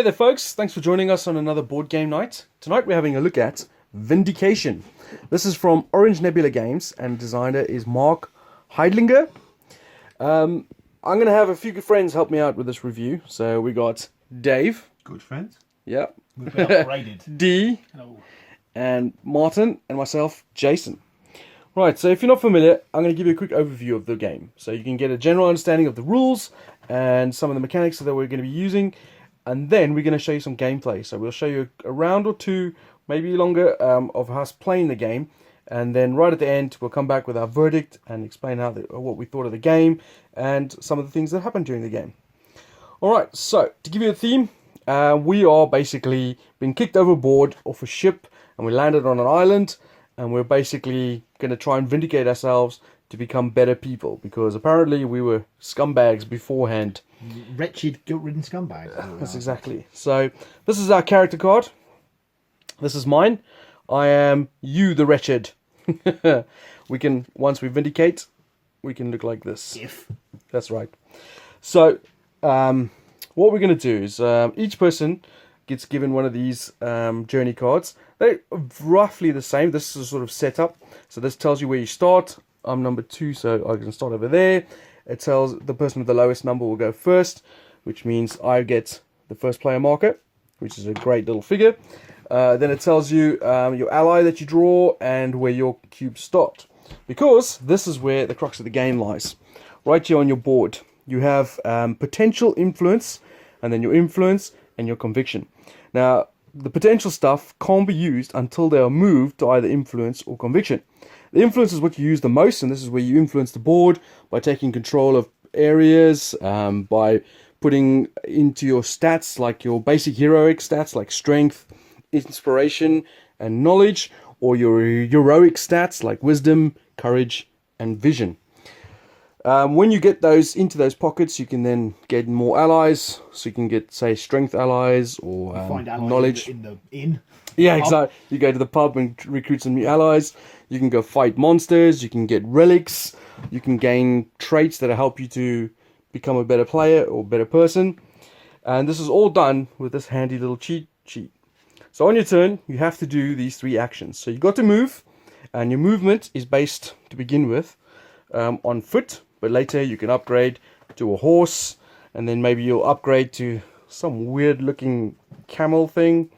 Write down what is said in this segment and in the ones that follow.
there folks, thanks for joining us on another board game night. Tonight we're having a look at Vindication. This is from Orange Nebula Games and designer is Mark Heidlinger. I'm going to have a few good friends help me out with this review. So we got Dave. Good friends. Yeah. We've been upgraded. D. Hello. And Martin and myself, Jason. Right, so if you're not familiar, I'm going to give you a quick overview of the game. So you can get a general understanding of the rules and some of the mechanics that we're going to be using. And then we're going to show you some gameplay. So we'll show you a round or two, maybe longer, of us playing the game. And then right at the end, we'll come back with our verdict and explain what we thought of the game and some of the things that happened during the game. Alright, so to give you a theme, we are basically being kicked overboard off a ship and we landed on an island. And we're basically going to try and vindicate ourselves to become better people. Because apparently we were scumbags beforehand. Wretched, guilt-ridden scumbags. That's exactly. So this is our character card. This is mine. I am you, the wretched. We can, once we vindicate, we can look like this. If. That's right. So what we're going to do is each person gets given one of these journey cards. They're roughly the same. This is a sort of setup. So this tells you where you start. I'm number 2, so I can start over there. It tells the person with the lowest number will go first, which means I get the first player marker, which is a great little figure. Then it tells you your ally that you draw and where your cubes start. Because this is where the crux of the game lies. Right here on your board, you have potential influence, and then your influence and your conviction. Now, the potential stuff can't be used until they are moved to either influence or conviction. The influence is what you use the most, and this is where you influence the board by taking control of areas, by putting into your stats, like your basic heroic stats, like strength, inspiration, and knowledge, or your heroic stats, like wisdom, courage, and vision. When you get those into those pockets, you can then get more allies. So you can get, say, strength allies or Find allies knowledge. in the inn. Yeah, exactly. You go to the pub and recruit some new allies. You can go fight monsters. You can get relics. You can gain traits that help you to become a better player or better person. And this is all done with this handy little cheat sheet. So on your turn, you have to do these 3 actions. So you've got to move, and your movement is based, to begin with, on foot. But later you can upgrade to a horse, and then maybe you'll upgrade to some weird looking camel thing,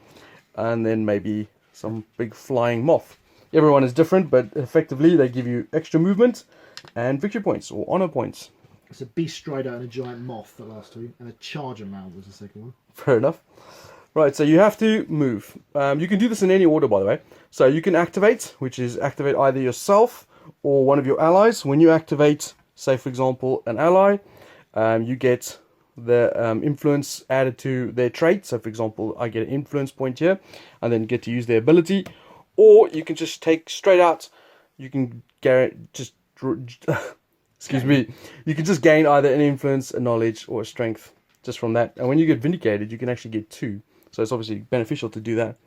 and then maybe some big flying moth. Everyone is different, but effectively they give you extra movement and victory points or honor points. It's a beast strider and a giant moth, the last 2, and a charger mound was the second one. Fair enough. Right, so you have to move. You can do this in any order, by the way. So you can activate, which is activate either yourself or one of your allies. When you activate, say for example, an ally, you get the influence added to their trait. So for example, I get an influence point here and then get to use their ability. Or you can just take straight out, you can just excuse me, you can just gain either an influence, a knowledge, or a strength just from that. And when you get vindicated, you can actually get 2. So it's obviously beneficial to do that.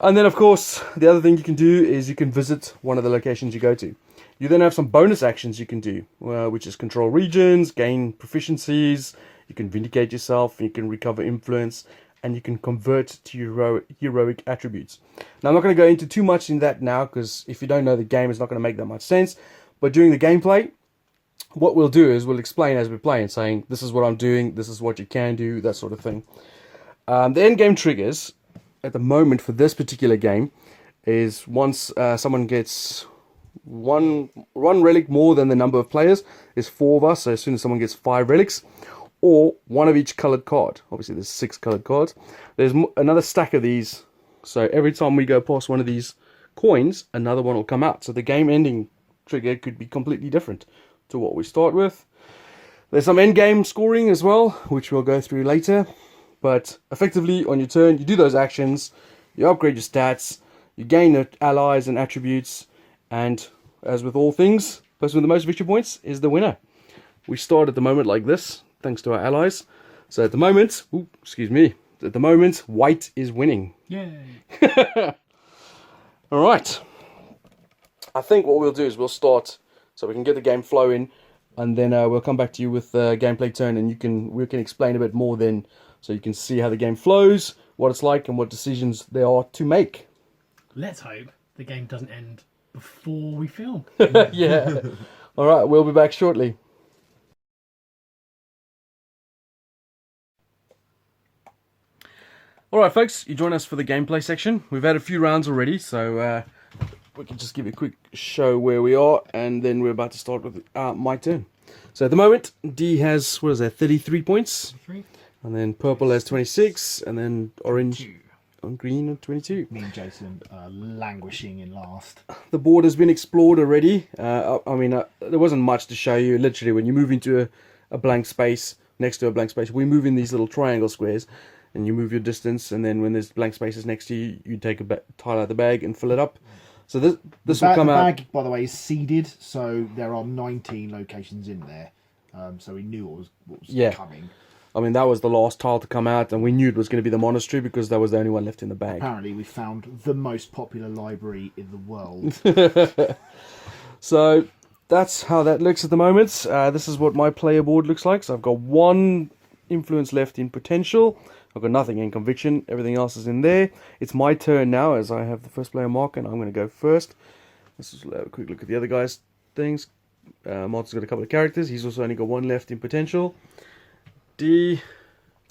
And then of course, the other thing you can do is you can visit one of the locations you go to. You then have some bonus actions you can do, which is control regions, gain proficiencies, you can vindicate yourself, you can recover influence, and you can convert to heroic attributes. Now I'm not going to go into too much in that now, because if you don't know the game, it's not going to make that much sense. But during the gameplay, what we'll do is we'll explain as we're playing, saying this is what I'm doing, this is what you can do, that sort of thing. The end game triggers at the moment for this particular game is once someone gets one relic more than the number of players. There's 4 of us, so as soon as someone gets 5 relics, or 1 of each colored card. Obviously there's 6 colored cards. There's another stack of these, so every time we go past one of these coins, another one will come out. So the game ending trigger could be completely different to what we start with. There's some end game scoring as well, which we'll go through later. But effectively on your turn, you do those actions, you upgrade your stats, you gain allies and attributes, and as with all things, person with the most victory points is the winner. We start at the moment like this, thanks to our allies. So at the moment, at the moment, white is winning. Yay! Alright. I think what we'll do is we'll start, so we can get the game flowing, and then we'll come back to you with the gameplay turn, and we can explain a bit more then, so you can see how the game flows, what it's like, and what decisions there are to make. Let's hope the game doesn't end before we film. Yeah. All right, we'll be back shortly. All right, folks, you join us for the gameplay section. We've had a few rounds already, so we can just give you a quick show where we are, and then we're about to start with my turn. So at the moment, D has, what is that, 33 points? 3, And then purple has 26, and then orange 2. and green on 22. Me and Jason languishing in last. The board has been explored already. I mean, there wasn't much to show you. Literally, when you move into a blank space, next to a blank space, we move in these little triangle squares, and you move your distance, and then when there's blank spaces next to you, you take a tile out of the bag and fill it up. So this will come out. The bag, by the way, is seeded, so there are 19 locations in there. So we knew what was coming. I mean, that was the last tile to come out, and we knew it was going to be the monastery because that was the only one left in the bag. Apparently, we found the most popular library in the world. So that's how that looks at the moment. This is what my player board looks like. So I've got 1 influence left in potential. I've got nothing in conviction. Everything else is in there. It's my turn now, as I have the first player mark, and I'm going to go first. Let's just have a quick look at the other guys' things. Martin's got a couple of characters. He's also only got 1 left in potential. D.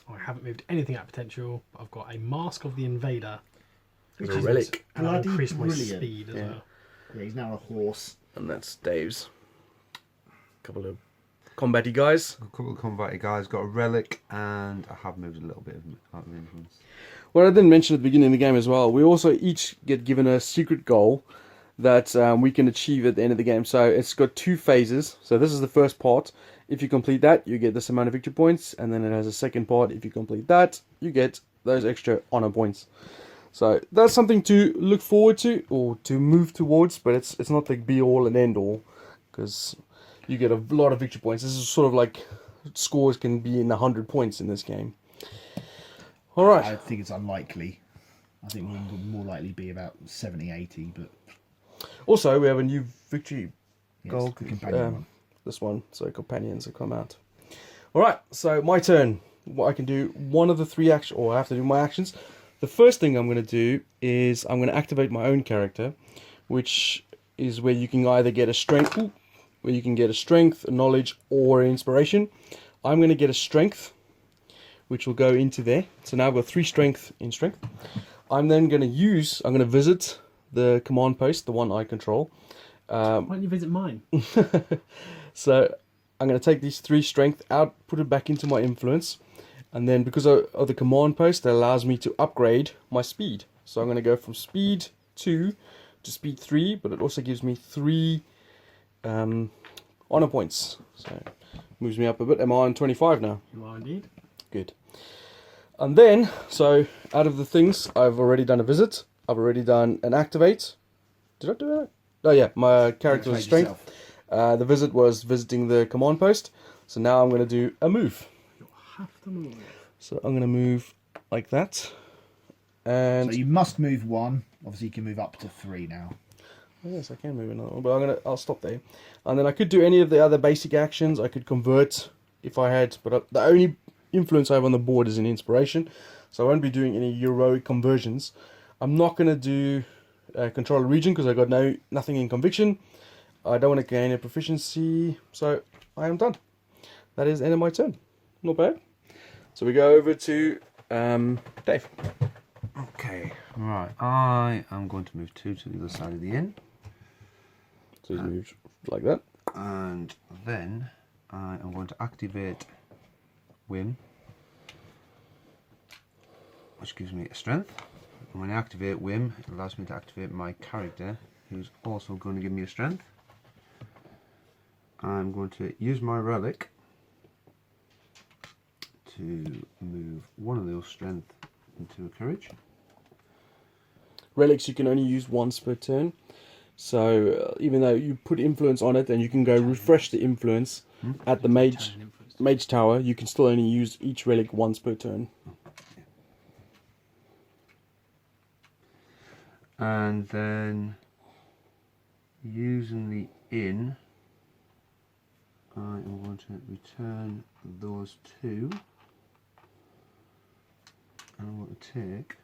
I haven't moved anything at potential. I've got a Mask of the Invader. Which is a relic. And I've Bloody increased my brilliant. speed as well. Yeah, he's now a horse. And that's Dave's. Couple of combatty guys. A couple of combat guys, got a relic, and I have moved a little bit of influence. What I didn't mention at the beginning of the game as well, we also each get given a secret goal that we can achieve at the end of the game. So it's got 2 phases. So this is the first part. If you complete that, you get this amount of victory points, and then it has a second part. If you complete that, you get those extra honor points. So that's something to look forward to, or to move towards, but it's not the be all and end all, because you get a lot of victory points. This is sort of like scores can be in 100 points in this game. All right. I think it's unlikely. I think we'll more likely be about 70, 80, but Also, we have a new victory yes, goal. the companion one. This one, so companions have come out. All right, so my turn. What I can do, one of the 3 actions, or I have to do my actions. The first thing I'm going to do is I'm going to activate my own character, which is where you can either get a strength, a knowledge, or an inspiration. I'm going to get a strength, which will go into there. So now I've got 3 strength in strength. I'm then going to visit the command post, the one I control. Why don't you visit mine? So I'm going to take these 3 strength out, put it back into my influence, and then because of the command post, that allows me to upgrade my speed. So I'm going to go from speed 2 to speed 3, but it also gives me 3 honor points. So moves me up a bit. Am I on 25 now? You are indeed. Good. And then, so out of the things, I've already done a visit. I've already done an activate. Did I do that? Oh yeah, my character was strength. The visit was visiting the command post. So now I'm going to do a move. You'll have to move. So I'm going to move like that. And So you must move 1. Obviously, you can move up to 3 now. oh, yes, I can move another one, but I'll stop there. And then I could do any of the other basic actions. I could convert if I had, but the only influence I have on the board is an inspiration. So I won't be doing any heroic conversions. I'm not going to do control a region because I got nothing in conviction. I don't want to gain a proficiency, so I am done. That is the end of my turn. Not bad. So we go over to Dave. Okay, right. I am going to move 2 to the other side of the inn, So he's moved like that. and then I am going to activate Whim, which gives me a strength. And when I activate Whim, it allows me to activate my character, who's also going to give me a strength. I'm going to use my relic to move 1 of those strength into a courage. Relics you can only use once per turn. So even though you put influence on it, and you can go refresh the influence at the mage tower, you can still only use each relic once per turn. And then using the inn, I am going to return those two. And I'm going to take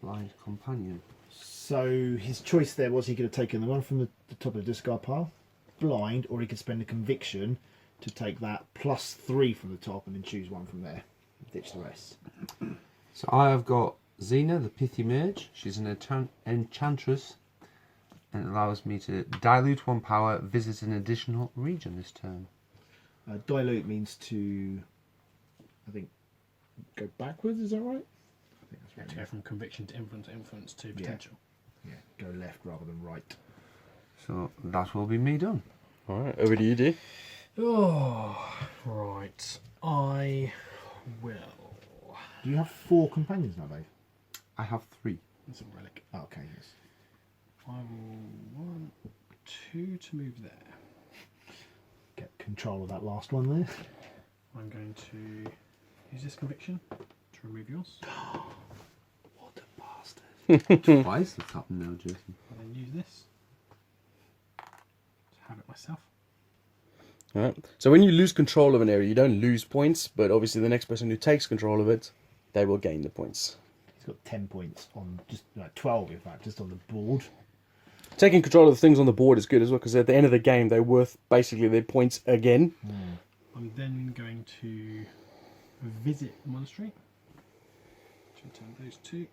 Blind Companion. So his choice there was he could have taken the one from the top of the discard pile, blind, or he could spend a conviction to take that +3 from the top and then choose one from there. Ditch the rest. So I have got Xena, the Pithy Mage. She's an enchantress and it allows me to dilute 1 power, visit an additional region this turn. Dilute means to, I think, go backwards, is that right? I think that's To right. go from conviction to influence to potential. Yeah, go left rather than right. So that will be me done. Alright, over to you, D. Oh, right. I will. Do you have 4 companions now, Dave? I have 3. It's a relic. Oh, okay, yes. I will 1, 2 to move there. Get control of that last one there. I'm going to use this conviction to remove yours. What a bastard. Twice that's happened now, Jason. And then use this to have it myself. Alright. So when you lose control of an area, you don't lose points, but obviously the next person who takes control of it, they will gain the points. He's got 10 points on, just like 12 in fact, just on the board. Taking control of the things on the board is good as well, because at the end of the game, they're worth basically their points again. I'm then going to visit the monastery. To return those 2.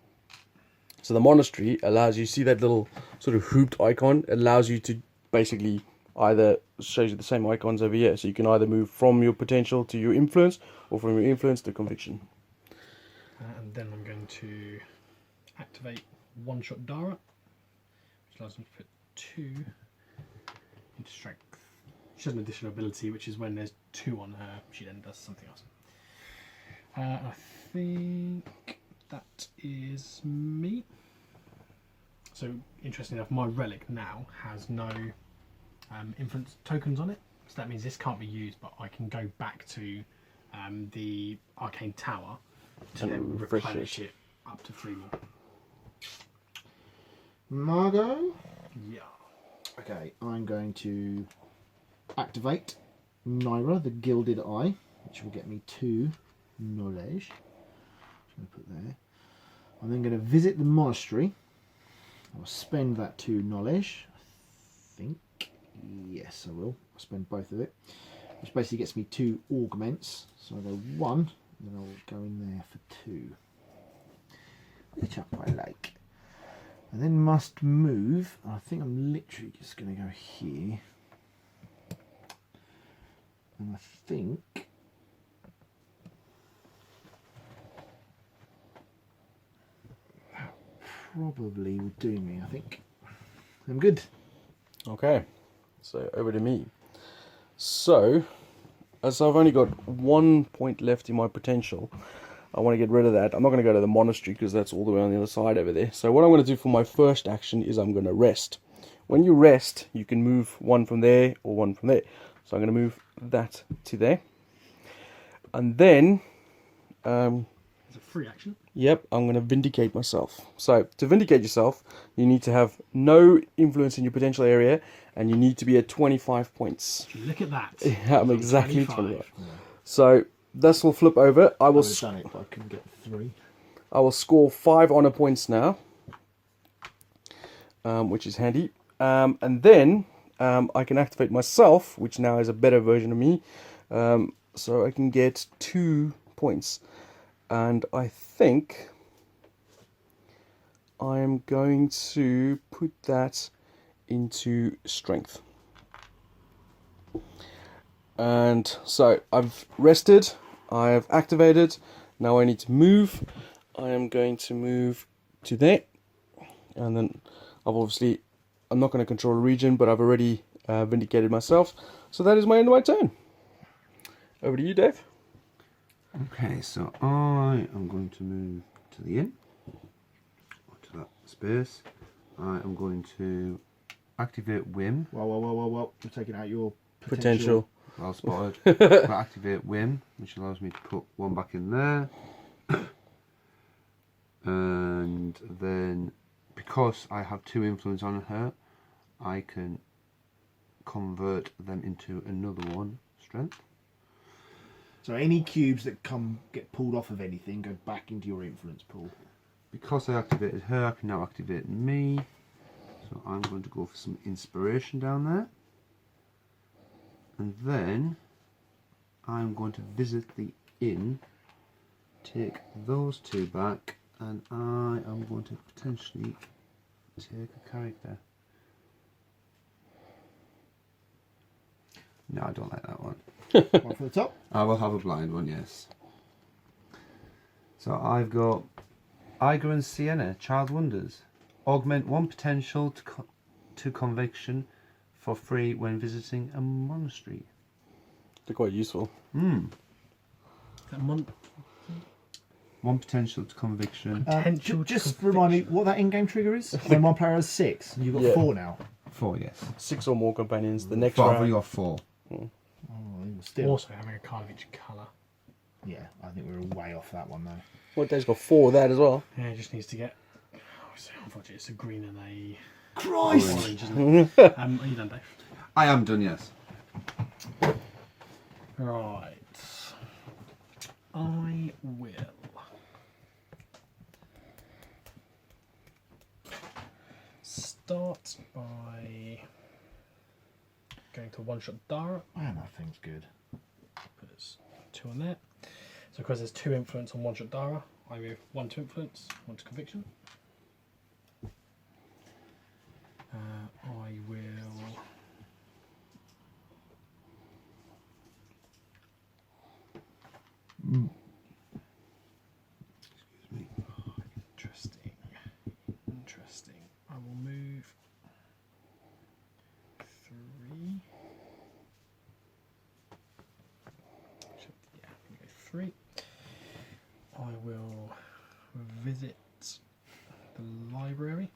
So the monastery allows you, see that little sort of hooped icon, it allows you to basically either, shows you the same icons over here, so you can either move from your potential to your influence, or from your influence to conviction. And then I'm going to activate one-shot Dara, which allows me to put 2 into strength. She has an additional ability, which is when there's 2 on her, she then does something else. I think that is me. So, interesting enough, my relic now has no influence tokens on it. So that means this can't be used, but I can go back to the Arcane Tower to And then refresh replenish it up to 3 more. Margot? Yeah. Okay, I'm going to activate Naira, the Gilded Eye, which will get me 2 knowledge. I'm going to put there. I'm then going to visit the monastery. I'll spend that 2 knowledge. I think. Yes, I will. I'll spend both of it. Which basically gets me 2 augments. So I'll go 1, then I'll go in there for 2. Which I quite like. And then must move. I think I'm literally just going to go here. And I think that probably will do me. I think I'm good. Okay, so over to me. So, as I've only got 1 point left in my potential, I want to get rid of that. I'm not going to go to the monastery because that's all the way on the other side over there. So what I'm going to do for my first action is I'm going to rest. When you rest, you can move 1 from there or 1 from there. So I'm going to move that to there. And then, It's a free action. yep, I'm going to vindicate myself. So to vindicate yourself, you need to have no influence in your potential area, and you need to be at 25 points. Look at that. Yeah, I'm From exactly 25. 25. So this will flip over. I I will would have done it, but I couldn't get 3. I will score 5 honor points now, which is handy. And then I can activate myself, which now is a better version of me. So I can get 2 points. And I think I'm going to put that into strength. And so I've rested, I have activated, now I need to move. I am going to move to there, and then I'm not going to control a region, but I've already vindicated myself. So that is my end of my turn. Over to you, Dave. Okay, so I am going to move to the inn, or to that space. I am going to activate Whim. Well. You're taking out your Potential. Well spotted. I activate Whim, which allows me to put 1 back in there. And then, because I have 2 influence on her, I can convert them into another one strength. So any cubes that get pulled off of anything go back into your influence pool. Because I activated her, I can now activate me. So I'm going to go for some inspiration down there. And then I'm going to visit the inn, take those 2 back, and I am going to potentially take a character. No, I don't like that one. One for the top. I will have a blind one, yes. So I've got Iger and Sienna, Child Wonders. Augment 1 potential to conviction for free when visiting a monastery. They're quite useful. That month. 1 potential to conviction. Potential Just to remind me what that in-game trigger is. When one player has 6, and you've got Yeah. 4 now. 4, yes. 6 or more companions. The next But I've only round. got 4. Oh, still. Also having a card of each colour. Yeah, I think we're way off that one though. What day's got 4 of that as well? Yeah, it just needs to get. Oh, so unfortunately, it's a green and a Christ! orange, isn't it? Are you done, Dave? I am done, yes. Right. I will start by going to one-shot Dara. Man, that thing's good. Put us 2 on there. So because there's 2 influence on one-shot Dara, I move 1 to influence, 1 to conviction. I will. Excuse me. Interesting. Interesting. I will move 3. Yeah, I'm going to go 3. I will visit the library.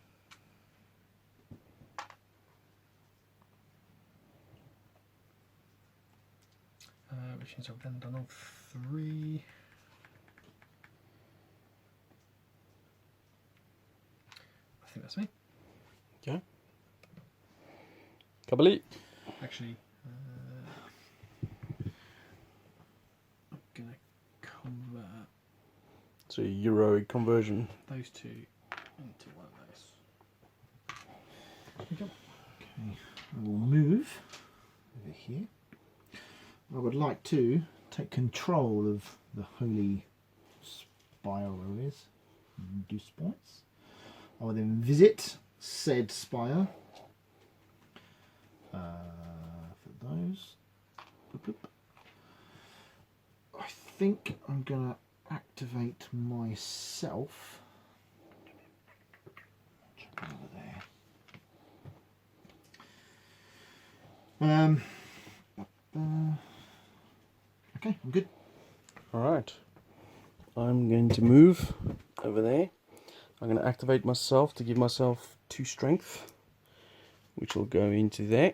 Which means I've then done all 3. I think that's me. Okay. Kabali. Actually, I'm gonna convert So Euro conversion. those 2 into one of those. There we go. Okay, I will move over here. I would like to take control of the holy spire, where it is. Reduce points. I will then visit said spire. For those. Boop, boop. I think I'm going to activate myself. Check over there. Okay, I'm good. Alright. I'm going to move over there. I'm going to activate myself to give myself 2 strength, which will go into there.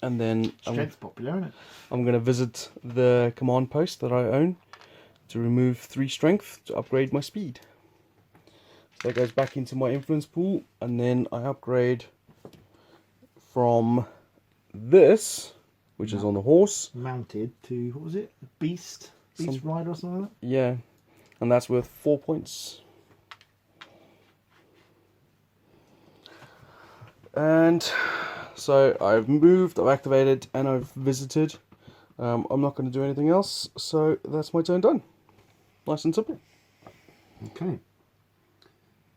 And then Strength's popular, isn't it? I'm going to visit the command post that I own to remove 3 strength to upgrade my speed. So that goes back into my influence pool, and then I upgrade from this, which is on the horse. Mounted to, what was it? Beast Rider or something like that? Yeah, and that's worth 4 points. And so I've moved, I've activated, and I've visited. I'm not going to do anything else, so that's my turn done. Nice and simple. Okay.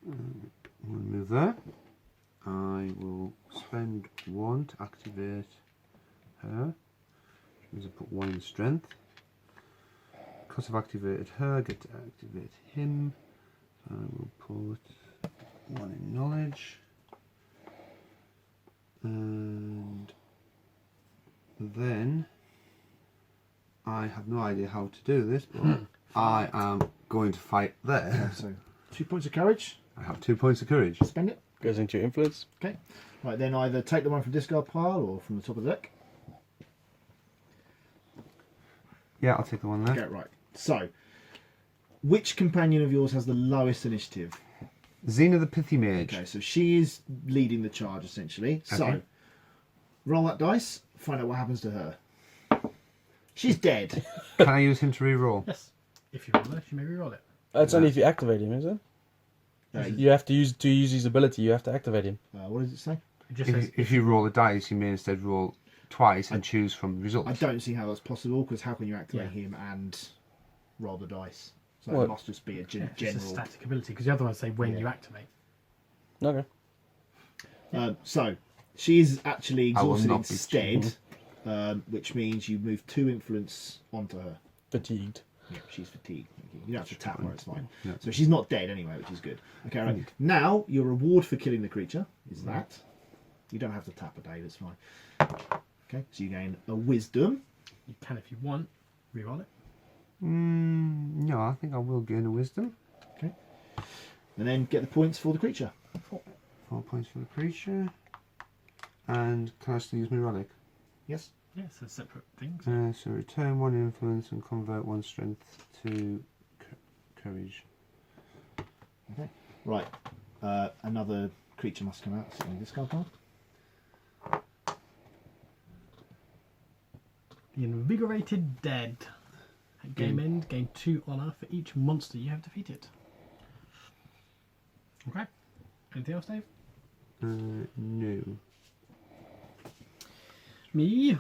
I'm going to move there. I will spend 1 to activate her. Which means I put 1 in strength. Because I've activated her, I get to activate him. I will put 1 in knowledge. And then I have no idea how to do this, but I am going to fight there. So 2 points of courage. I have 2 points of courage. Spend it. Goes into your influence. Okay. Right, then either take the one from discard pile or from the top of the deck. Yeah, I'll take the one there. Okay, right. So, which companion of yours has the lowest initiative? Xena the Pithy Mage. Okay, so she is leading the charge essentially. So, Okay. roll that dice, find out what happens to her. She's dead. Can I use him to re-roll? Yes. If you roll it, you may re-roll it. That's only if you activate him, is it? You have to use his ability. You have to activate him. What does it say? It just says If you roll a dice, you may instead roll twice and choose from the results. I don't see how that's possible, because how can you activate Yeah. him and roll the dice? So What? it must just be a it's a general. static ability, because the other ones say when Yeah. you activate. Okay. So she's actually I will exhausted not be instead, which means you move 2 influence onto her. Fatigued. Yeah, she's fatigued. You don't have to tap her, it's fine. Yeah. So she's not dead anyway, which is good. Okay, right. Now, your reward for killing the creature is that. You don't have to tap a day, that's fine. Okay, so you gain a wisdom. You can, if you want, re-roll it. No, I think I will gain a wisdom. Okay. And then get the points for the creature. 4 points for the creature. And can I still use my relic? Yes. Yeah, it's a separate thing. So return 1 influence and convert 1 strength to courage. Okay. Right. Another creature must come out. So this card. The Invigorated Dead. At game end, gain 2 honour for each monster you have defeated. Okay. Anything else, Dave? No. Me.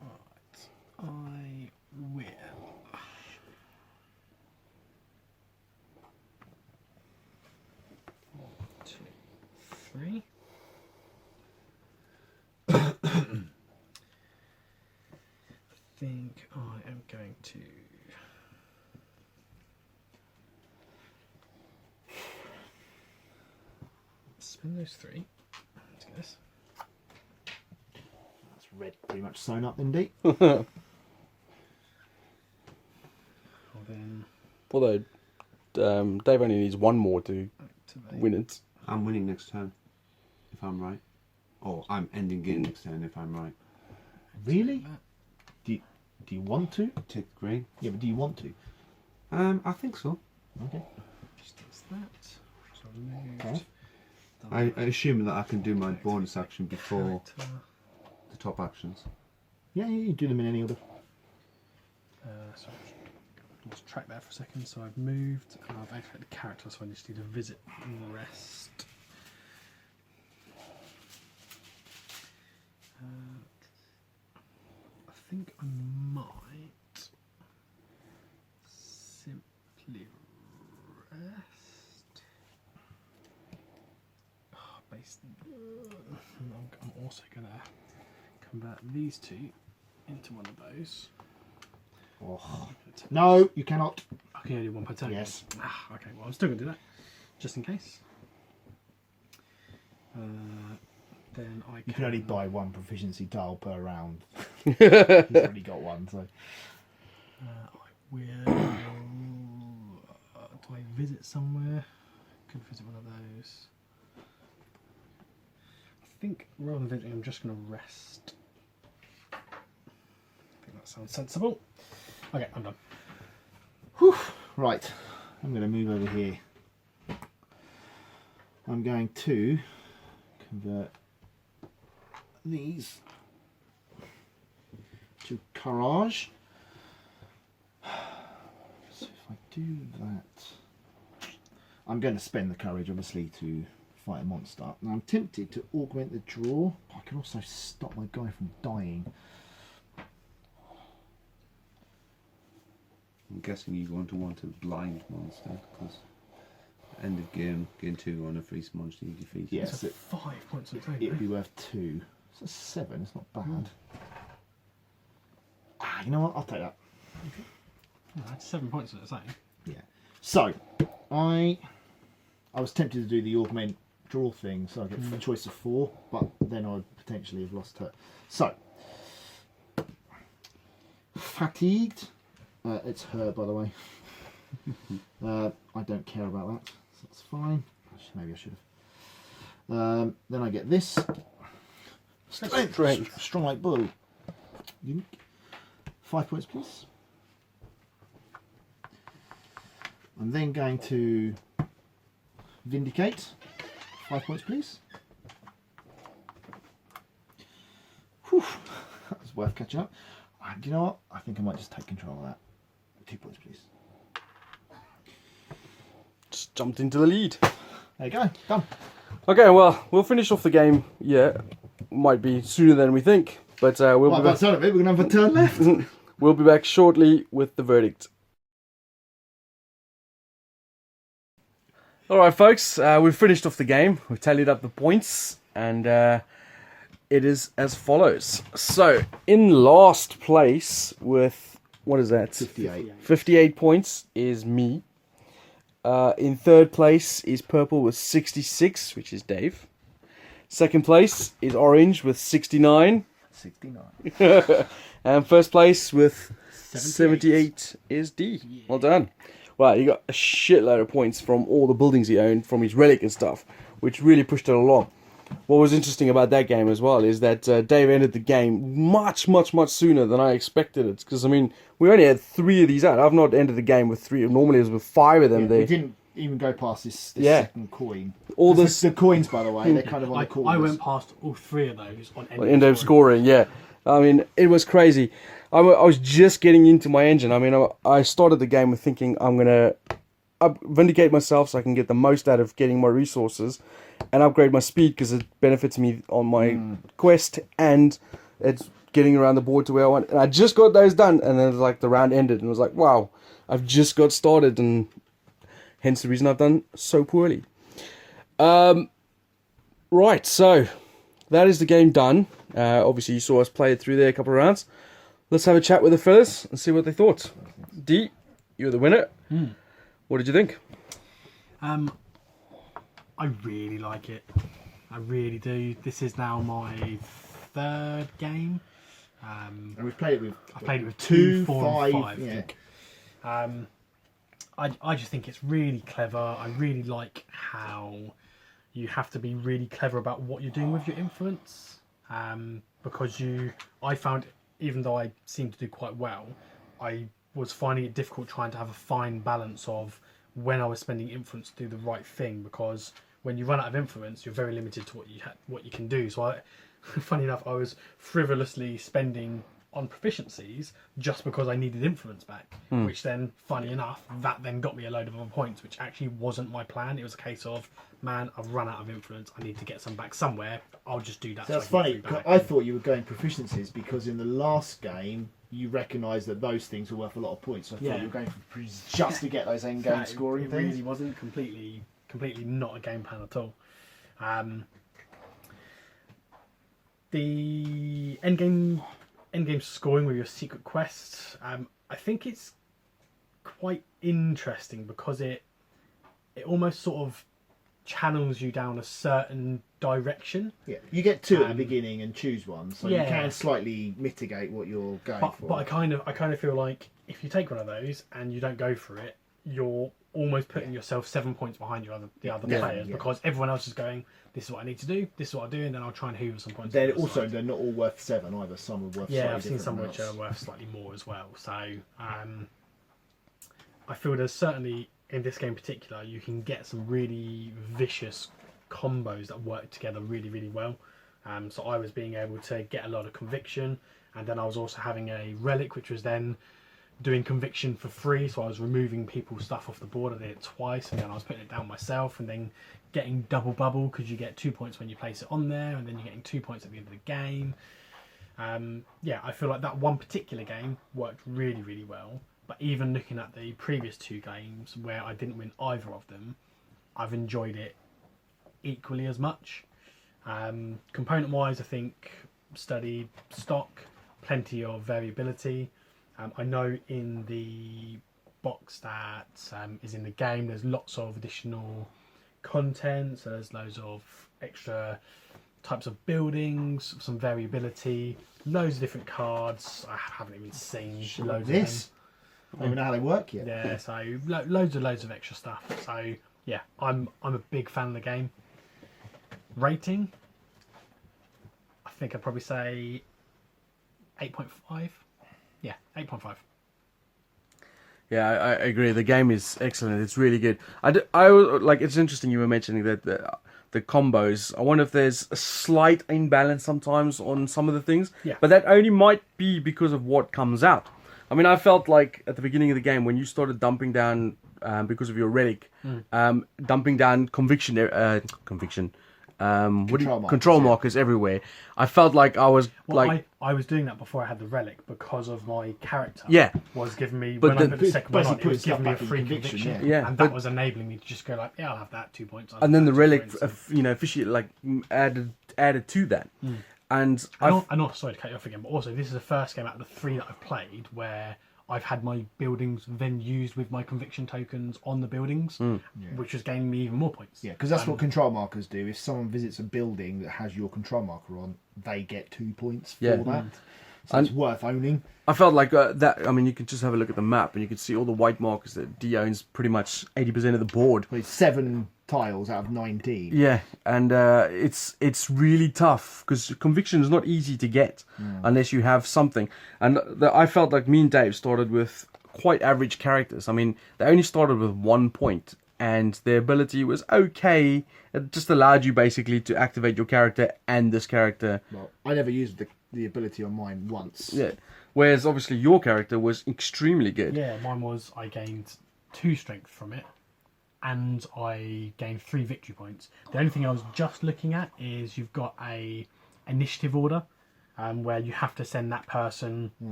Right. I will. 1, 2, 3. I think I am going to spin those 3. Let's get this. That's red pretty much sewn up indeed. I'll then Although Dave only needs 1 more to activate. win it. I'm winning next turn, if I'm right. Or I'm ending game next turn, if I'm right. Really? That. Do you want to? Take the green. Yeah, but do you want to? I think so. Okay. Just does that. So I Okay. moved. I assume that I can do my bonus action before Character. the top actions. Yeah, you do them in any order. So let's track that for a second. So I've moved and I've activated the character, so I just need to visit the rest. I think I might simply rest. I'm also going to convert these 2 into one of those. Oh. No, you cannot. I can only do 1 per turn. Yes. Okay, well, I'm still going to do that, just in case. Then I You can only buy 1 proficiency tile per round. He's already got 1, so. I will. Do I visit somewhere? Could visit one of those. I think rather than visiting, I'm just going to rest. I think that sounds sensible. Okay, I'm done. Whew. Right. I'm going to move over here. I'm going to convert these to courage. So if I do that, I'm going to spend the courage obviously to fight a monster. Now I'm tempted to augment the draw, but I can also stop my guy from dying. I'm guessing you're going to want a blind monster, because end of game, gain 2 on a free monster you defeat. Yes, It's a 5 points of time. it'd be worth 2. It's a 7, it's not bad. You know what? I'll take that. That's 7 points at the same. Yeah. So, I was tempted to do the augment draw thing, so I get a choice of 4, but then I'd potentially have lost her. So, fatigued. It's her, by the way. I don't care about that, so that's fine. Actually, maybe I should have. Then I get this. Strength. Strong like bull. 5 points, please. I'm then going to Vindicate. 5 points, please. it's worth catching up. Do you know what? I think I might just take control of that. 2 points, please. Just jumped into the lead. There you go. Done. Okay, well, we'll finish off the game. Yeah, might be sooner than we think, but we'll Right, be by back. the time of it, we're going to have a turn left. We'll be back shortly with the verdict. All right, folks, we've finished off the game. We've tallied up the points, and it is as follows. So, in last place with, what is that? 58. 58 points is me. In third place is Purple with 66, which is Dave. Second place is Orange with 69. 69. And first place with 78 is D. Yeah. Well done. Well, you got a shitload of points from all the buildings he owned, from his relic and stuff, which really pushed it along. What was interesting about that game as well is that Dave ended the game much sooner than I expected it. Because, I mean, we only had 3 of these out. I've not ended the game with 3. Normally it was with 5 of them Yeah, there. we didn't even go past this Yeah. second coin. All this The coins, by the way, they're kind of on the I corners. went past all 3 of those on end of scoring, yeah. I mean, it was crazy. I was just getting into my engine. I mean, I started the game with thinking I'm going to vindicate myself so I can get the most out of getting my resources and upgrade my speed because it benefits me on my quest and it's getting around the board to where I want. And I just got those done and then like the round ended and it was like, wow, I've just got started and hence the reason I've done so poorly. Right, so that is the game done. Obviously you saw us play it through there a couple of rounds. Let's have a chat with the fellas and see what they thought. D, you're the winner. What did you think? I really like it. I really do. This is now my 3rd game. And we've played it with... I played it with 2, 4 and 5, 5. yeah. I just think it's really clever. I really like how you have to be really clever about what you're doing with your influence. Because I found, even though I seem to do quite well, I was finding it difficult trying to have a fine balance of when I was spending influence to do the right thing, because when you run out of influence, you're very limited to what you can do. So, funny enough, I was frivolously spending on proficiencies just because I needed influence back, which then, funny enough, that then got me a load of other points, which actually wasn't my plan. It was a case of, man, I've run out of influence. I need to get some back somewhere. I'll just do that. So that's I can funny. get back. I thought you were going proficiencies because in the last game you recognised that those things were worth a lot of points. So I thought you were going for just to get those end game No, scoring it things. really wasn't completely not a game plan at all. The end game scoring with your secret quests, I think it's quite interesting because it almost sort of channels you down a certain direction. Yeah, you get 2 at the beginning and choose one, so you Yeah. can slightly mitigate what you're going for. But I kind of feel like if you take one of those and you don't go for it, you're almost putting yourself 7 points behind the other players, because everyone else is going, this is what I need to do, this is what I do, and then I'll try and hoover some points. They're on the also side. they're not all worth 7 either. Some are worth Yeah, slightly I've seen different some which amounts. are worth slightly more as well. So I feel there's certainly, in this game in particular, you can get some really vicious combos that work together really well. So I was being able to get a lot of conviction, and then I was also having a relic which was then doing conviction for free, so I was removing people's stuff off the board. I did it twice, and then I was putting it down myself, and then getting double bubble because you get 2 points when you place it on there, and then you're getting 2 points at the end of the game. Yeah, I feel like that one particular game worked really well, but even looking at the previous 2 games where I didn't win either of them, I've enjoyed it equally as much. Component wise, I think studied stock, plenty of variability. I know in the box that is in the game there's lots of additional content, so there's loads of extra types of buildings, some variability, loads of different cards. I haven't even seen loads of them. I don't even know how they work yet. Yeah, so loads of extra stuff. So yeah, I'm a big fan of the game. Rating, I think I'd probably say 8.5. Yeah, 8.5. Yeah, I agree. The game is excellent. It's really good. I like. It's interesting you were mentioning that the the combos. I wonder if there's a slight imbalance sometimes on some of the things. Yeah. But that only might be because of what comes out. I mean, I felt like at the beginning of the game when you started dumping down because of your relic, dumping down conviction. Control markers everywhere. I felt like I was I was doing that before I had the relic because of my character. Yeah. Was giving me But when I put the second one on, basically it was put giving me a stuff back free in conviction, conviction. yeah. And but- that was enabling me to just go like, yeah, I'll have that 2 points. and then the relic, And officially like added to that. And sorry to cut you off again, but also this is the first game out of the 3 that I've played where I've had my buildings then used with my conviction tokens on the buildings, which has gained me even more points. Yeah, because that's what control markers do. If someone visits a building that has your control marker on, they get 2 points for that. So it's worth owning. I felt like that. I mean, you can just have a look at the map and you can see all the white markers that D owns pretty much 80% of the board. Well, it's 7 tiles out of 19. Yeah, and it's really tough because conviction is not easy to get unless you have something. And I felt like me and Dave started with quite average characters. I mean, they only started with 1 point, and their ability was okay. It just allowed you basically to activate your character and this character. Well, I never used the ability on mine once. Yeah. Whereas obviously your character was extremely good. Yeah, mine was I gained 2 strength from it, and I gained 3 victory points. The only thing I was just looking at is you've got a initiative order, where you have to send that person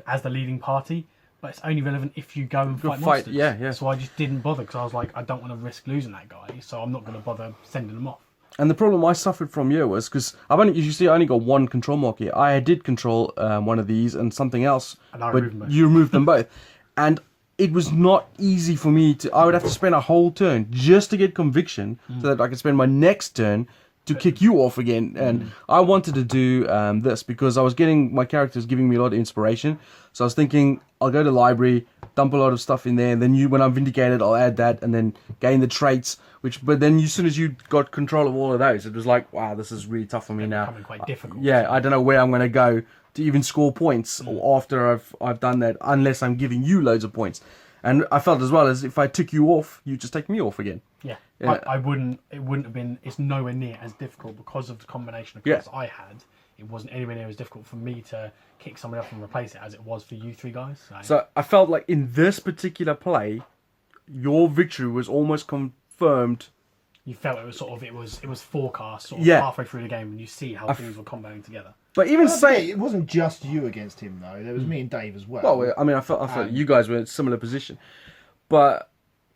as the leading party, but it's only relevant if you go and fight monsters. Yeah. So I just didn't bother because I was like, I don't want to risk losing that guy, so I'm not going to bother sending them off. And the problem I suffered from here was because I only got 1 control mark here. I did control one of these and something else, And I but removed them both. you removed them both, and it was not easy for me to. I would have to spend a whole turn just to get conviction, so that I could spend my next turn to kick you off again. And I wanted to do this because I was getting my characters giving me a lot of inspiration. So I was thinking I'll go to the library, dump a lot of stuff in there, and then when I'm vindicated, I'll add that and then gain the traits. But then as soon as you got control of all of those, it was like, wow, this is really tough for me now. Becoming quite difficult. Yeah, I don't know where I'm going to go to even score points or after I've done that, unless I'm giving you loads of points. And I felt as well as if I took you off, you just take me off again. Yeah. Yeah. I wouldn't. It wouldn't have been. It's nowhere near as difficult because of the combination of cards I had. It wasn't anywhere near as difficult for me to kick somebody off and replace it as it was for you 3 guys. So I felt like in this particular play, your victory was almost confirmed. You felt it was sort of it was forecast sort of Yeah. halfway through the game when you see how things were comboing together. But even Well, say, it wasn't just you against him though. There was me and Dave as well. well, I mean, I felt you guys were in a similar position. But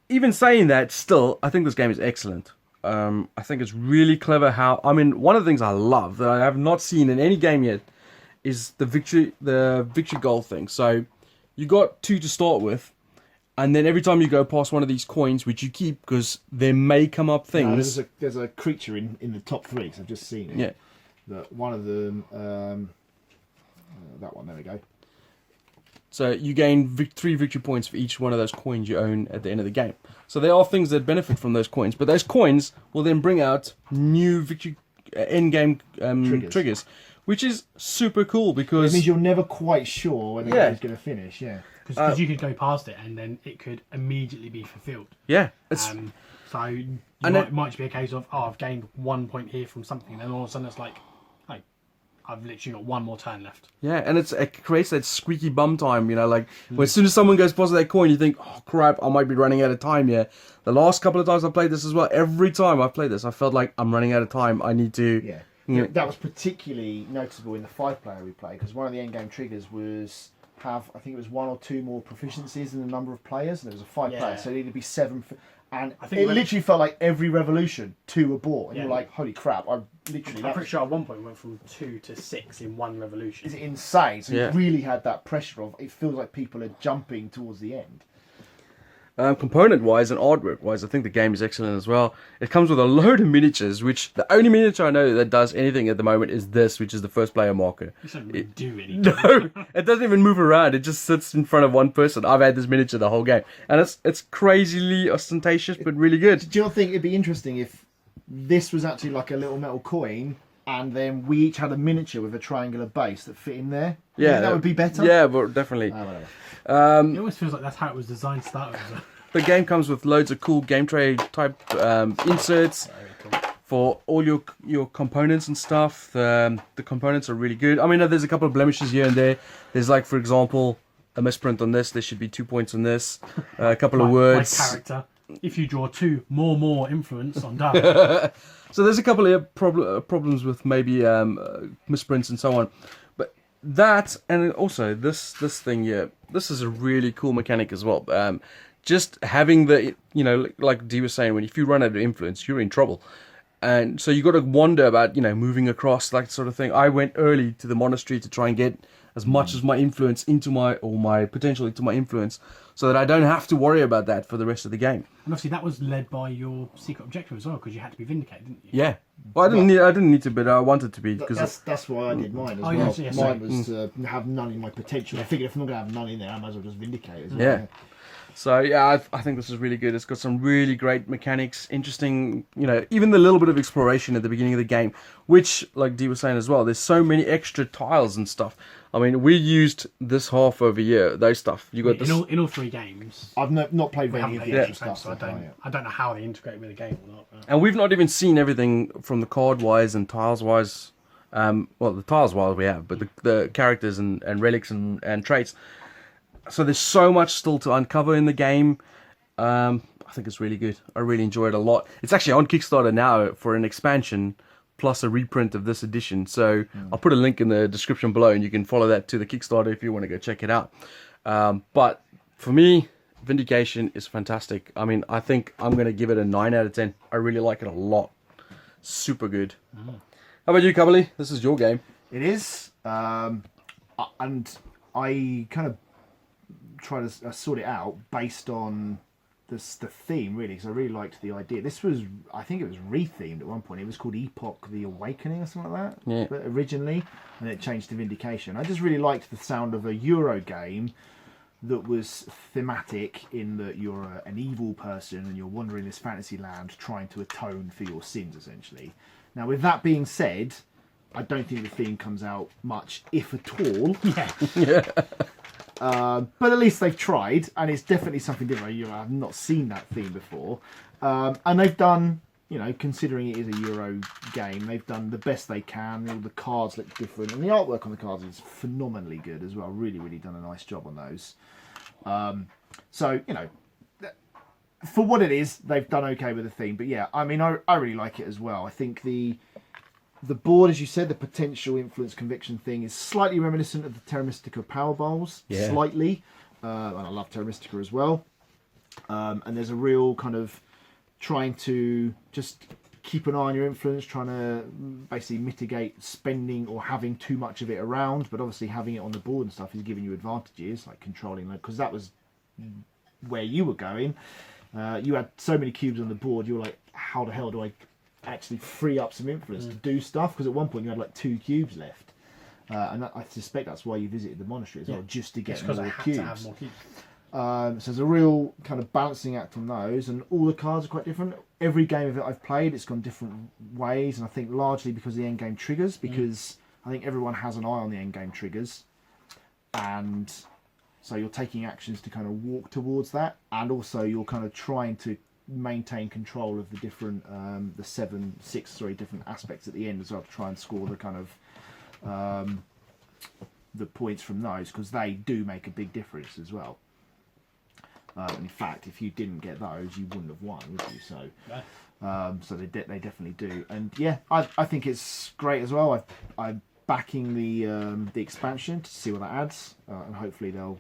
even saying that, still, I think this game is excellent. I think it's really clever how. I mean, one of the things I love that I have not seen in any game yet is the victory goal thing. So you got 2 to start with, and then every time you go past one of these coins, which you keep because there may come up things. No, there's a creature in the top 3 because I've just seen it. Yeah. That one of them, that one. There we go. So you gain 3 victory points for each one of those coins you own at the end of the game. So there are things that benefit from those coins, but those coins will then bring out new victory end-game triggers, which is super cool because It means you're never quite sure when the game's going to finish. Yeah. Because you could go past it and then it could immediately be fulfilled. yeah, it's So you And might just be a case of, I've gained 1 point here from something, and then all of a sudden it's like, hey, I've literally got 1 more turn left. yeah, and it creates that squeaky bum time, like when as soon as someone goes past that coin, you think, oh crap, I might be running out of time here. The last couple of times I played this as well, every time I played this, I felt like I'm running out of time. I need to. Yeah. That was particularly noticeable in the 5-player we played because one of the end-game triggers was I think it was 1 or 2 more proficiencies in the number of players, and there was a 5-player, so it needed to be 7. And I think it literally felt like every revolution 2 were bought, and Yeah. you're like, holy crap! I'm pretty sure at one point we went from 2 to 6 in 1 revolution. It's insane. So Yeah. you really had that pressure of it feels like people are jumping towards the end. Component-wise and artwork-wise, I think the game is excellent as well. It comes with a load of miniatures, which the only miniature I know that does anything at the moment is this, which is the first player marker. It doesn't really do anything. No, it doesn't even move around. It just sits in front of one person. I've had this miniature the whole game, and it's crazily ostentatious, but really good. Do you not think it'd be interesting if this was actually like a little metal coin, and then we each had a miniature with a triangular base that fit in there? You Yeah, think that would be better. Yeah, but definitely. Whatever. It always feels like that's how it was designed to start with. The game comes with loads of cool game tray type inserts. for all your components and stuff. The components are really good. I mean, there's a couple of blemishes here and there. There's like, for example, a misprint on this. There should be 2 points on this. A couple of words. My character. If you draw 2 more influence on Dara. So there's a couple of problems with maybe misprints and so on. But that, and also this thing here, this is a really cool mechanic as well. Just having the, like Dee was saying, if you run out of influence, you're in trouble. And so you got to wonder about, moving across, that sort of thing. I went early to the monastery to try and get as much as my influence into my potential into my influence, so that I don't have to worry about that for the rest of the game. And obviously that was led by your secret objective as well, because you had to be vindicated, didn't you? Yeah. Well, I didn't need to, but I wanted to be, because that's why I did mine as well. Yes, mine was to have none in my potential. I figured if I'm not going to have none in there, I might as well just vindicate as well. Yeah. So yeah, I think this is really good. It's got some really great mechanics, interesting, even the little bit of exploration at the beginning of the game, which, like Dee was saying as well, there's so many extra tiles and stuff. I mean, we used this half over here, those stuff. You got this in all 3 games. I've not played We any haven't of the played extra games, stuff. so I don't know how they integrate with the game or not. and we've not even seen everything from the card wise and tiles wise. Well, the tiles wise we have, but the characters and relics and traits. So there's so much still to uncover in the game. I think it's really good. I really enjoy it a lot. It's actually on Kickstarter now for an expansion plus a reprint of this edition. So I'll put a link in the description below, and you can follow that to the Kickstarter if you want to go check it out. But for me, Vindication is fantastic. I mean, I think I'm going to give it a 9 out of 10. I really like it a lot. Super good. How about you, Cubbly? This is your game. It is, and I kind of try to sort it out based on the theme, really, because I really liked the idea. This was, I think it was rethemed at one point. It was called Epoch the Awakening or something like that, Yeah. but originally, and it changed to Vindication. I just really liked the sound of a Euro game that was thematic in that you're an evil person and you're wandering this fantasy land trying to atone for your sins, essentially. Now, with that being said, I don't think the theme comes out much, if at all. But at least they've tried, and it's definitely something different. I've not seen that theme before. And they've done, considering it is a Euro game, they've done the best they can. All the cards look different, and the artwork on the cards is phenomenally good as well. Really, really done a nice job on those. So, for what it is, they've done okay with the theme. But yeah, I mean, I really like it as well. I think the board, as you said, the potential influence conviction thing is slightly reminiscent of the Terra Mystica Power Bowls, slightly. And I love Terra Mystica as well. And there's a real kind of trying to just keep an eye on your influence, trying to basically mitigate spending or having too much of it around. But obviously having it on the board and stuff is giving you advantages, like controlling, because that was where you were going. You had so many cubes on the board, you were like, how the hell do I actually free up some influence to do stuff? Because at one point you had like 2 cubes left, and I suspect that's why you visited the monastery as well, just to get more cubes. To have more cubes. So there's a real kind of balancing act on those, and all the cards are quite different. Every game of it I've played, it's gone different ways, and I think largely because of the end game triggers, because I think everyone has an eye on the end game triggers, and so you're taking actions to kind of walk towards that, and also you're kind of trying to maintain control of the different different aspects at the end as well, to try and score the kind of the points from those, because they do make a big difference as well. In fact, if you didn't get those, you wouldn't have won, would you? So so they definitely do. And yeah, I think it's great as well. I'm backing the expansion to see what that adds, and hopefully they'll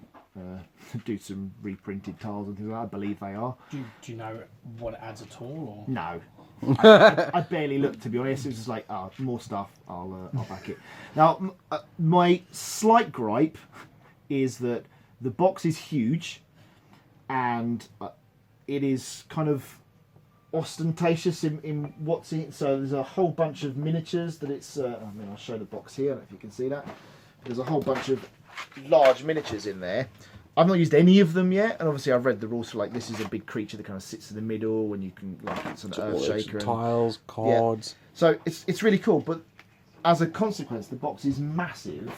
do some reprinted tiles and things like that. I believe they are. Do you know what it adds at all? Or? No. I barely looked, to be honest. It was just like, more stuff, I'll back it. Now, my slight gripe is that the box is huge, and it is kind of ostentatious in what's in it. So there's a whole bunch of miniatures that it's... I'll show the box here, I don't know if you can see that. There's a whole bunch of large miniatures in there. I've not used any of them yet, and obviously I've read the rules for, like, this is a big creature that kind of sits in the middle, and you can, like, it's an earth shaker. Tiles, cards. Yeah. So it's really cool, but as a consequence, the box is massive.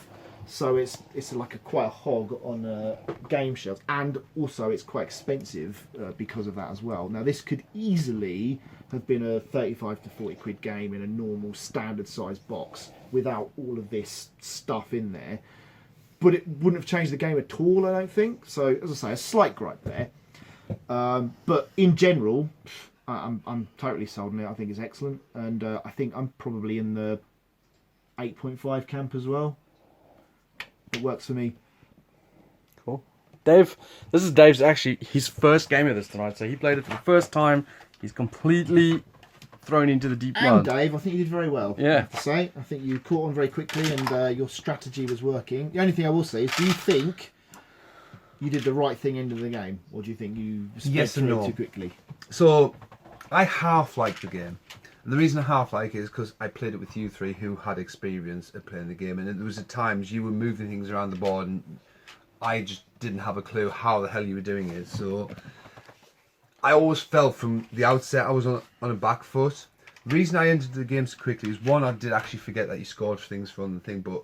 So it's like quite a hog on game shelves, and also it's quite expensive because of that as well. Now this could easily have been a 35 to 40 quid game in a normal standard size box without all of this stuff in there, but it wouldn't have changed the game at all, I don't think. So as I say, a slight gripe there, but in general, I'm totally sold on it. I think it's excellent, and I think I'm probably in the 8.5 camp as well. It works for me. Cool. Dave, this is Dave's actually his first game of this tonight, so he played it for the first time. He's completely thrown into the deep And mud. Dave, I think you did very well. Yeah. I have to say, I think you caught on very quickly, and your strategy was working. The only thing I will say is, do you think you did the right thing into the game, or do you think you sped Yes and through no. it too quickly? So, I half like the game. And the reason I half like it is because I played it with you three who had experience at playing the game, and there was at times you were moving things around the board and I just didn't have a clue how the hell you were doing it. So I always felt from the outset I was on a back foot. The reason I entered the game so quickly is, one, I did actually forget that you scored things from the thing, but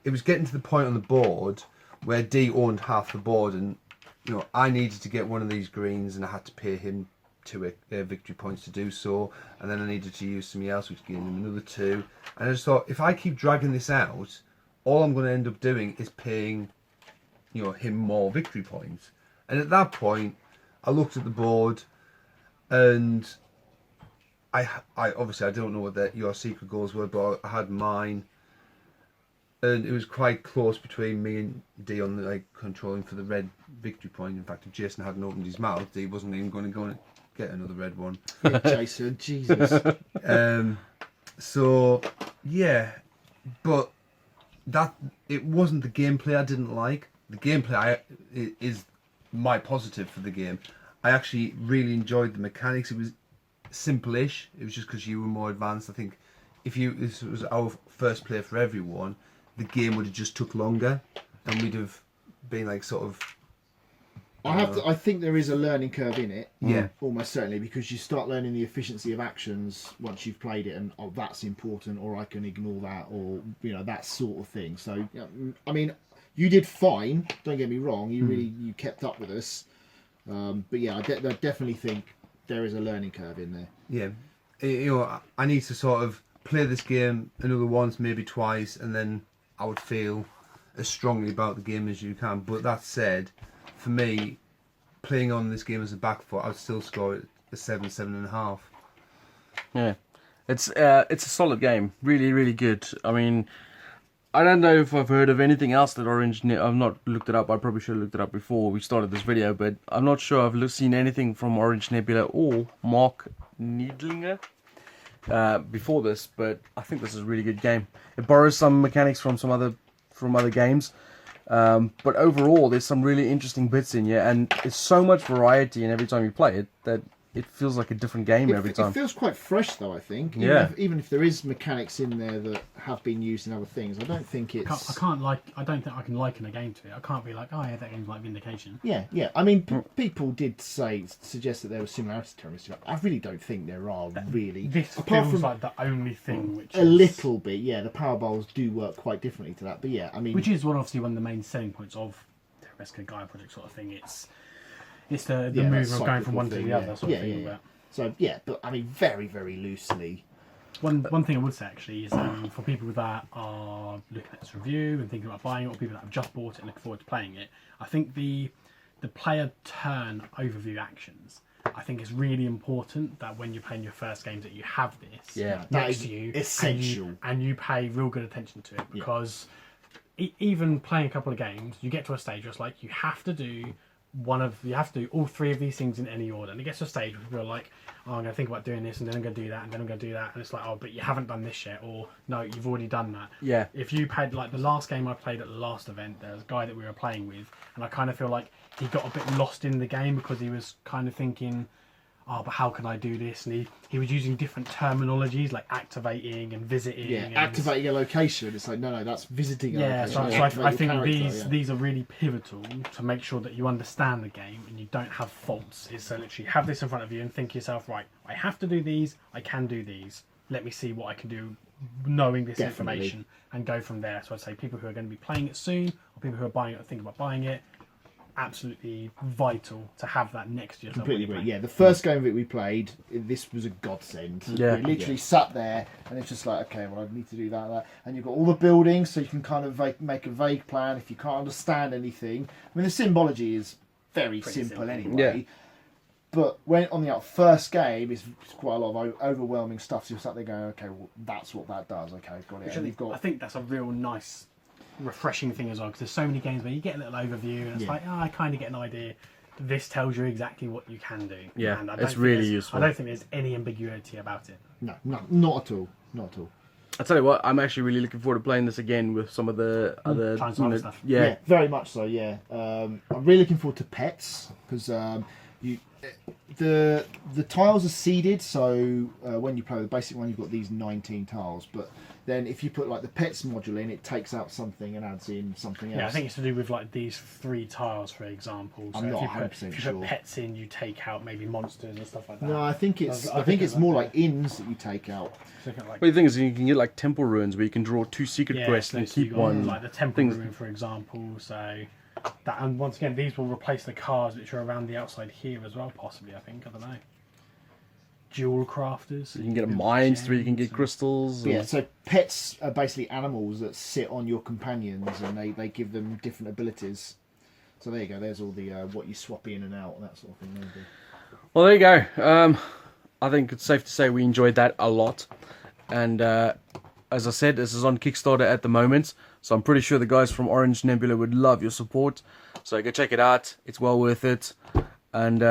it was getting to the point on the board where D owned half the board, and you know I needed to get one of these greens and I had to pay him 2 victory points to do so, and then I needed to use somebody else which gave him another 2, and I just thought, if I keep dragging this out, all I'm going to end up doing is paying, you know, him more victory points. And at that point I looked at the board, and I obviously I don't know what your secret goals were, but I had mine, and it was quite close between me and D on the controlling for the red victory point. In fact, if Jason hadn't opened his mouth, D wasn't even going to go and get another red one. Yeah, Jason, Jesus. So yeah, but that it wasn't the gameplay I didn't like. The gameplay is my positive for the game. I actually really enjoyed the mechanics. It was simple-ish. It was just because you were more advanced. I think if this was our first play for everyone, the game would have just took longer, and we'd have been like sort of. I think there is a learning curve in it. Yeah. Almost certainly, because you start learning the efficiency of actions once you've played it, and that's important, or I can ignore that, or that sort of thing. So I mean, you did fine. Don't get me wrong. You kept up with us. But yeah, I definitely think there is a learning curve in there. Yeah, I need to sort of play this game another once, maybe twice, and then I would feel as strongly about the game as you can. But that said, for me, playing on this game as a back foot, I'd still score it a 7, 7.5. Yeah, it's a solid game. Really, really good. I mean, I don't know if I've heard of anything else that I've not looked it up. I probably should have looked it up before we started this video, but I'm not sure I've seen anything from Orange Nebula or Mark Needlinger before this. But I think this is a really good game. It borrows some mechanics from other games, but overall there's some really interesting bits in here, and it's so much variety. And every time you play it, that it feels like a different game every time. It feels quite fresh, though, I think. Even if there is mechanics in there that have been used in other things, I don't think it's. I don't think I can liken a game to it. I can't be like, oh yeah, that game's like Vindication. Yeah. I mean, people did suggest that there was similarities to it. I really don't think there are really. This apart feels from like the only thing which a little bit. Yeah, the power bowls do work quite differently to that. But yeah, I mean, which is obviously one of the main selling points of the Rescue Gaia project sort of thing. It's the move of going from one to the other sort of thing. Yeah. So yeah, but I mean, very, very loosely. One thing I would say actually is for people that are looking at this review and thinking about buying it, or people that have just bought it and looking forward to playing it, I think the player turn overview actions, I think it's really important that when you're playing your first games that you have this next to you, essential, and you pay real good attention to it, because even playing a couple of games, you get to a stage where it's like you have to do all 3 of these things in any order, and it gets to a stage where people are like, oh, I'm going to think about doing this, and then I'm going to do that, and then I'm going to do that, and it's like, oh, but you haven't done this yet, or no, you've already done that. Yeah. If you played, like the last game I played at the last event, there was a guy that we were playing with, and I kind of feel like he got a bit lost in the game because he was kind of thinking, oh, but how can I do this? And he was using different terminologies like activating and visiting. Yeah, and activating a location. It's like, no, that's visiting a location. So I think these are really pivotal to make sure that you understand the game and you don't have faults. Is to literally have this in front of you and think to yourself, right, I have to do these, I can do these. Let me see what I can do knowing this Definitely. information and go from there. So I'd say people who are going to be playing it soon, or people who are buying it or think about buying it, absolutely vital to have that next to yourself. Completely when agree. you're Yeah, the first game that we played, this was a godsend. Yeah. We literally sat there, and it's just like, okay, well, I need to do that. And you've got all the buildings, so you can kind of make a vague plan if you can't understand anything. I mean, the symbology is very simple simple. anyway. Yeah. But when on the first game, it's quite a lot of overwhelming stuff. So you're sat there going, okay, well, that's what that does. Okay, got it. And you've I got think that's a real nice, refreshing thing as well, because there's so many games where you get a little overview and it's like, oh, I kind of get an idea. This tells you exactly what you can do. Yeah, and I it's don't really think useful. I don't think there's any ambiguity about it. no, not at all, not at all. I tell you what, I'm actually really looking forward to playing this again with some of the other Trying some other stuff. Yeah. Very much so. Yeah, I'm really looking forward to pets because the tiles are seeded. So when you play the basic one, you've got these 19 tiles. But then if you put like the pets module in, it takes out something and adds in something else. Yeah, I think it's to do with like these 3 tiles, for example. So I'm not if 100% you sure. put pets in, you take out maybe monsters and stuff like that. No, I think it's I I think it's it's more like like inns that you take out. So kind of like, But the thing is, you can get like temple ruins where you can draw 2 secret yeah, quests so and you keep got, one. like the temple things- ruin, for example. So that, and once again, these will replace the cards which are around the outside here as well, possibly. I think, I don't know. Jewel crafters. You can get mines where you can get crystals. Yeah, and- so pets are basically animals that sit on your companions and they give them different abilities. So there you go. There's all the what you swap in and out and that sort of thing. Maybe. Well, there you go. I think it's safe to say we enjoyed that a lot. And as I said, this is on Kickstarter at the moment. So I'm pretty sure the guys from Orange Nebula would love your support. So go check it out. It's well worth it. And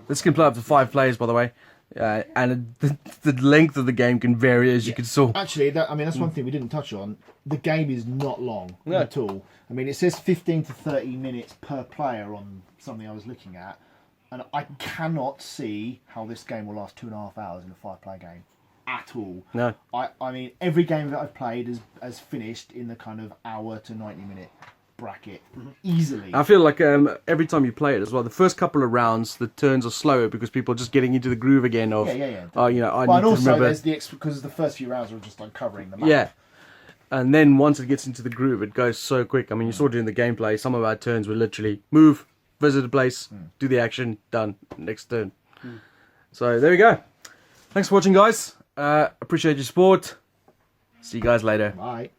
this can play up to 5 players, by the way. And the length of the game can vary, as you can saw. Actually, that's one thing we didn't touch on. The game is not long No. at all. I mean, it says 15 to 30 minutes per player on something I was looking at. And I cannot see how this game will last 2.5 hours in a 5-player game. At all. No. I mean, every game that I've played has finished in the kind of hour to 90-minute bracket. Easily. I feel like every time you play it as well, the first couple of rounds, the turns are slower because people are just getting into the groove again of, Yeah. oh, you know, I Well, need and to also remember. there's because the first few rounds are just uncovering the map. Yeah. And then once it gets into the groove, it goes so quick. I mean, you saw it in the gameplay. Some of our turns were literally move, visit a place, do the action, done, next turn. So there we go. Thanks for watching, guys. Appreciate your support. See you guys later. Right.